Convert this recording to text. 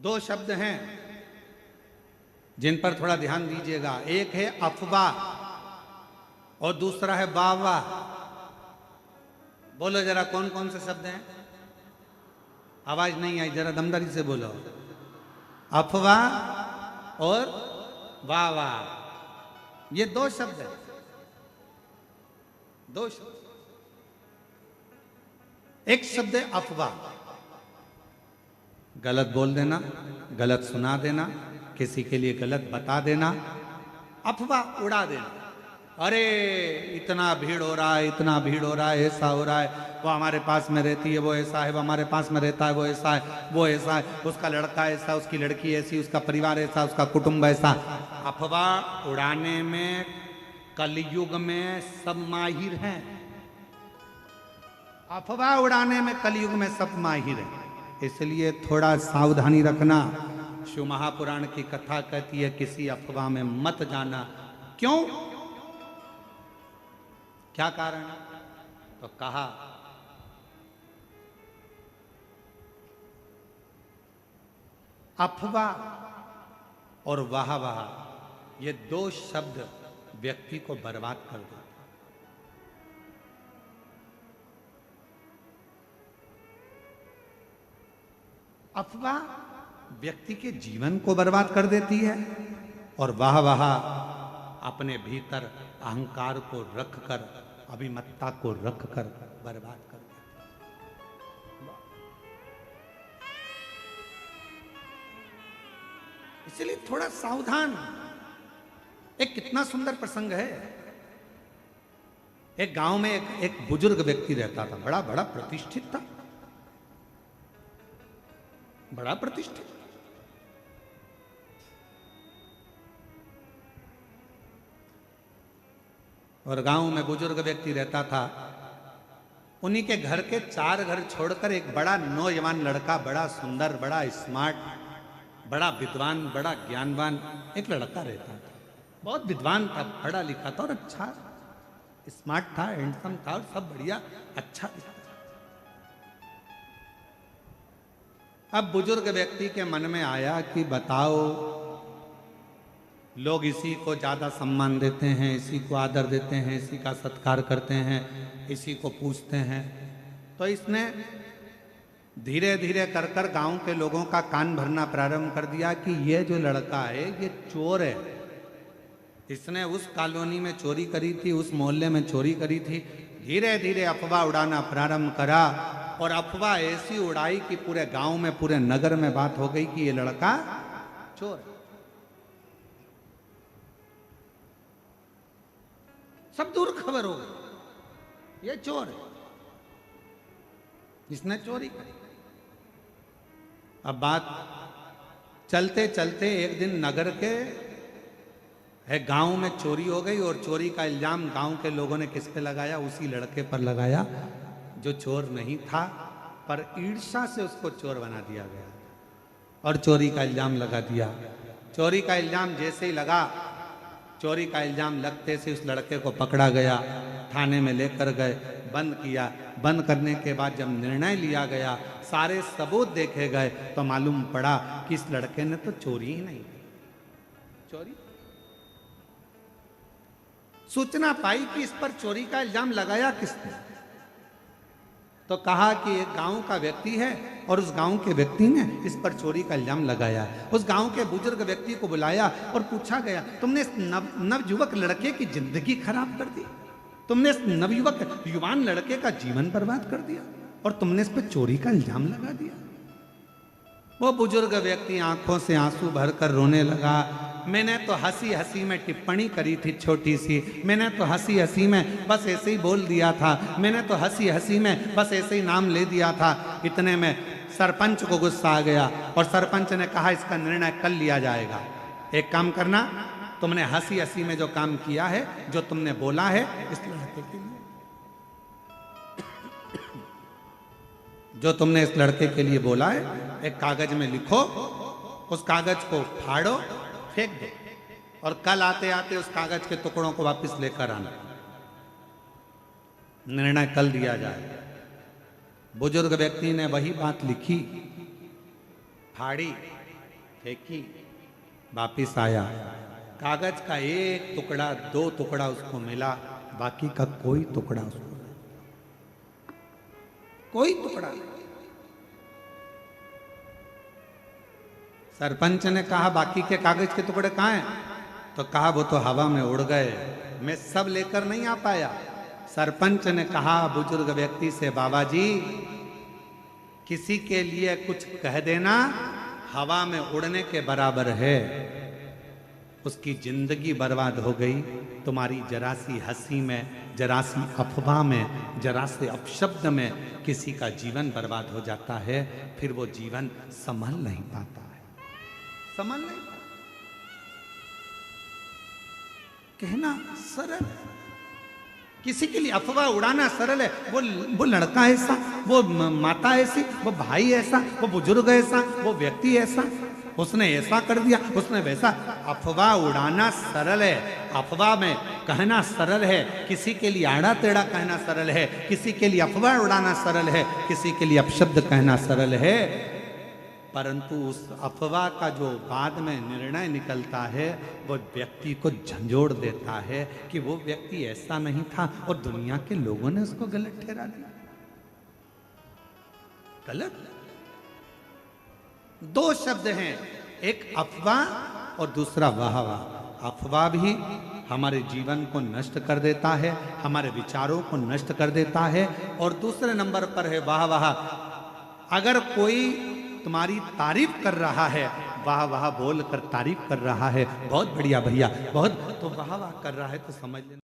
दो शब्द हैं जिन पर थोड़ा ध्यान दीजिएगा। एक है अफवाह और दूसरा है वाह वाह। बोलो जरा कौन कौन से शब्द हैं? आवाज नहीं आई, जरा दमदारी से बोलो। अफवाह और वाह वाह, ये दो शब्द हैं, दो शब्द। एक शब्द है अफवाह, गलत बोल देना, गलत सुना देना, किसी के लिए गलत बता देना, अफवाह उड़ा देना। अरे इतना भीड़ हो रहा है, इतना भीड़ हो रहा है, ऐसा हो रहा है, वो हमारे पास में रहती है, वो ऐसा है, वो हमारे पास में रहता है, वो ऐसा है, वो ऐसा है, उसका लड़का ऐसा, उसकी लड़की ऐसी, उसका परिवार ऐसा, उसका कुटुंब ऐसा। अफवाह उड़ाने में कलयुग में सब माहिर हैं। अफवाह उड़ाने में कलयुग में सब माहिर हैं, इसलिए थोड़ा सावधानी रखना। शिव महापुराण की कथा कहती है किसी अफवाह में मत जाना। क्यों? क्या कारण? तो कहा अफवाह और वाह वाह, ये दो शब्द व्यक्ति को बर्बाद कर देते। अफवाह व्यक्ति के जीवन को बर्बाद कर देती है और वाह वाह अपने भीतर अहंकार को रखकर, अभिमत्ता को रखकर बर्बाद कर देती है। इसलिए थोड़ा सावधान। एक कितना सुंदर प्रसंग है। एक गांव में एक बुजुर्ग व्यक्ति रहता था, बड़ा बड़ा प्रतिष्ठित था, बड़ा प्रतिष्ठित। और गांव में बुजुर्ग व्यक्ति रहता था। उन्हीं के घर के 4 घर छोड़कर एक बड़ा नौजवान लड़का, बड़ा सुंदर, बड़ा स्मार्ट, बड़ा विद्वान, बड़ा ज्ञानवान एक लड़का रहता था। बहुत विद्वान था, पढ़ा लिखा था और अच्छा स्मार्ट था, हैंडसम था और सब बढ़िया अच्छा था। अब बुजुर्ग व्यक्ति के मन में आया कि बताओ, लोग इसी को ज्यादा सम्मान देते हैं, इसी को आदर देते हैं, इसी का सत्कार करते हैं, इसी को पूछते हैं। तो इसने धीरे धीरे कर कर गांव के लोगों का कान भरना प्रारंभ कर दिया कि ये जो लड़का है ये चोर है। इसने उस कॉलोनी में चोरी करी थी, उस मोहल्ले में चोरी करी थी। धीरे धीरे अफवाह उड़ाना प्रारंभ करा और अफवाह ऐसी उड़ाई कि पूरे गांव में, पूरे नगर में बात हो गई कि ये लड़का चोर है। सब दूर खबर हो गई, ये चोर है, इसने चोरी करी। अब बात चलते चलते एक दिन नगर के गांव में चोरी हो गई और चोरी का इल्जाम गांव के लोगों ने किस पे लगाया? उसी लड़के पर लगाया जो चोर नहीं था, पर ईर्ष्या से उसको चोर बना दिया गया और चोरी का इल्जाम लगा दिया। चोरी का इल्जाम जैसे ही लगा, चोरी का इल्जाम लगते से उस लड़के को पकड़ा गया, थाने में लेकर गए, बंद किया। बंद करने के बाद जब निर्णय लिया गया, सारे सबूत देखे गए, तो मालूम पड़ा कि इस लड़के ने तो चोरी ही नहीं की। चोरी सूचना पाई कि इस पर चोरी का इल्जाम लगाया किसने, तो कहा कि एक गांव का व्यक्ति है और उस गांव के व्यक्ति ने इस पर चोरी का इल्जाम लगाया। उस गांव के बुजुर्ग व्यक्ति को बुलाया और पूछा गया, तुमने इस नवयुवक लड़के की जिंदगी खराब कर दी, तुमने इस नवयुवक युवान लड़के का जीवन बर्बाद कर दिया और तुमने इस पर चोरी का इल्जाम लगा दिया। वो बुजुर्ग व्यक्ति आंखों से आंसू भरकर रोने लगा। मैंने तो हंसी हंसी में टिप्पणी करी थी छोटी सी, मैंने तो हंसी हंसी में बस ऐसे ही बोल दिया था, मैंने तो हंसी हंसी में बस ऐसे ही नाम ले दिया था। इतने में सरपंच को गुस्सा आ गया और सरपंच ने कहा इसका निर्णय कल लिया जाएगा। एक काम करना, तुमने हंसी हंसी में जो काम किया है, जो तुमने बोला है, इस लड़के के लिए, जो तुमने इस लड़के के लिए बोला है, एक कागज में लिखो, उस कागज को फाड़ो, फेंक दो और कल आते आते उस कागज के टुकड़ों को वापस लेकर आना। निर्णय कल दिया जाए। बुजुर्ग व्यक्ति ने वही बात लिखी, फाड़ी फेंकी, वापिस आया, कागज का एक टुकड़ा, 2 टुकड़ा उसको मिला, बाकी का कोई टुकड़ा उसको नहीं, कोई टुकड़ा नहीं। सरपंच ने कहा बाकी के कागज के टुकड़े कहाँ हैं? तो कहा वो तो हवा में उड़ गए, मैं सब लेकर नहीं आ पाया। सरपंच ने कहा बुजुर्ग व्यक्ति से, बाबा जी किसी के लिए कुछ कह देना हवा में उड़ने के बराबर है, उसकी जिंदगी बर्बाद हो गई। तुम्हारी जरा सी हंसी में, जरा सी अफवाह में, जरा से अपशब्द में किसी का जीवन बर्बाद हो जाता है, फिर वो जीवन संभल नहीं पाता है, संभल नहीं पाता। कहना सरल है, किसी के लिए अफवाह उड़ाना सरल है। वो लड़का ऐसा, वो माता ऐसी, वो भाई ऐसा, वो बुजुर्ग ऐसा, वो व्यक्ति ऐसा, उसने ऐसा कर दिया, उसने वैसा। अफवाह उड़ाना सरल है, अफवाह में कहना सरल है, किसी के लिए आड़ा टेढ़ा कहना सरल है, किसी के लिए अफवाह उड़ाना सरल है, किसी के लिए अपशब्द कहना सरल है। परंतु उस अफवाह का जो बाद में निर्णय निकलता है वो व्यक्ति को झंझोड़ देता है कि वो व्यक्ति ऐसा नहीं था और दुनिया के लोगों ने उसको गलत ठहरा दिया। गलत 2 शब्द हैं, एक अफवाह और दूसरा वाहवाह। अफवाह भी हमारे जीवन को नष्ट कर देता है, हमारे विचारों को नष्ट कर देता है। और दूसरे नंबर पर है वाहवाह। अगर कोई तुम्हारी तारीफ कर रहा है, वाह वाह बोल कर तारीफ कर रहा है, बहुत बढ़िया भैया, बहुत, तो वाह वाह कर रहा है, तो समझ लेना